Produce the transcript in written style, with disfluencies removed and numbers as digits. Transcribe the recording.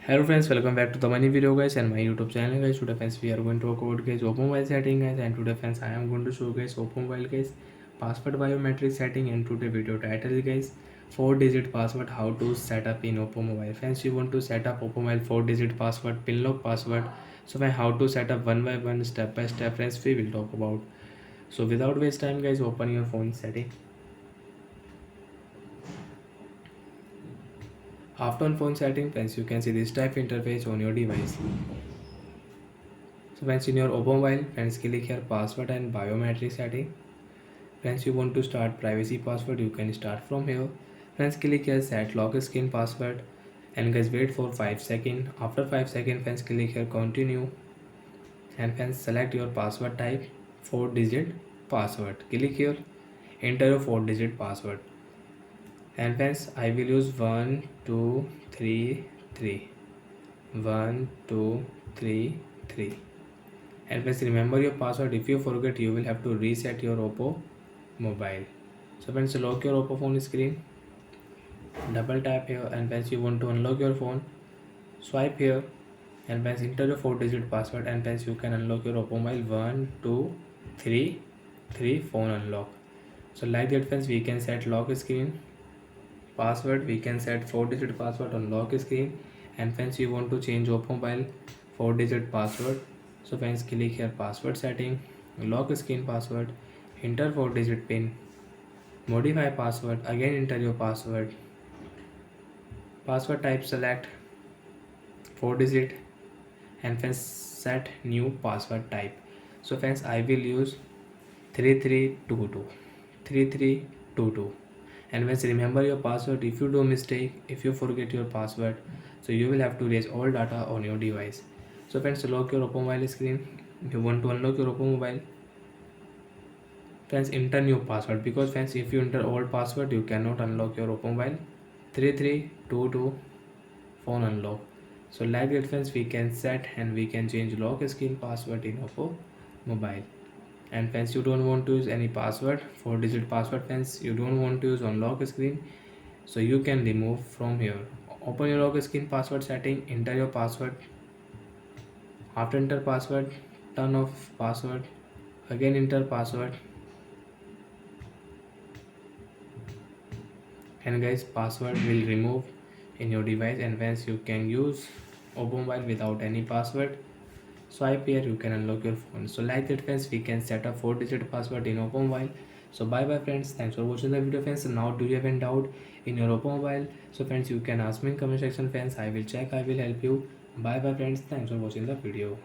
Hello friends, welcome back to the money video guys and my YouTube channel guys. Today friends we are going to talk about guys oppo mobile setting guys, and today friends I am going to show guys oppo mobile guys password biometric setting. And today video title is guys 4-digit password how to set up in oppo mobile. Friends, you want to set up oppo mobile 4-digit password, pin lock password. So friends, how to set up one by one, step by step friends we will talk about. So without waste time guys, open your phone setting. After on phone setting friends, you can see this type interface on your device. So once in your oppo mobile, friends, click here password and biometric setting. Friends, you want to start privacy password, you can start from here. Friends, click here set lock screen password, and guys wait for 5 seconds. After 5 seconds friends, click here continue, and friends select your password type 4-digit password. Click here, enter your 4-digit password, and friends I will use 1 2 3 3 1 2 3 3. And please remember your password. If you forget, you will have to reset your oppo mobile. So friends, lock your oppo phone screen, double tap here, and once you want to unlock your phone, swipe here, and once enter your 4-digit password, and once you can unlock your oppo mobile. 1 2 3 3 phone unlock. So like that friends, we can set lock screen password, we can set 4-digit password on lock screen. And friends, you want to change oppo mobile 4-digit password. So friends, click here password setting, lock screen password, enter 4-digit pin, modify password, again enter your password, password type select 4-digit, and friends set new password type. So friends, I will use 3322 3322. And once remember your password. If you do mistake, if you forget your password, so you will have to erase all data on your device. So friends, lock your oppo mobile screen. If you want to unlock your oppo mobile, friends enter new password, because friends if you enter old password you cannot unlock your oppo mobile. 3322 phone unlock. So like that friends, we can set and we can change lock screen password in oppo mobile. And friends, you don't want to use any password 4-digit password, friends you don't want to use on lock screen, so you can remove from here. Open your lock screen password setting, enter your password. After enter password, turn off password, again enter password, and guys password will remove in your device. And once you can use oppo mobile without any password, swipe here, you can unlock your phone. So like that friends, we can set a 4-digit password in oppo mobile. So bye bye friends, thanks for watching the video friends. Now do you have any doubt in your oppo mobile? So friends, you can ask me in comment section friends, I will check, I will help you. Bye bye friends, thanks for watching the video.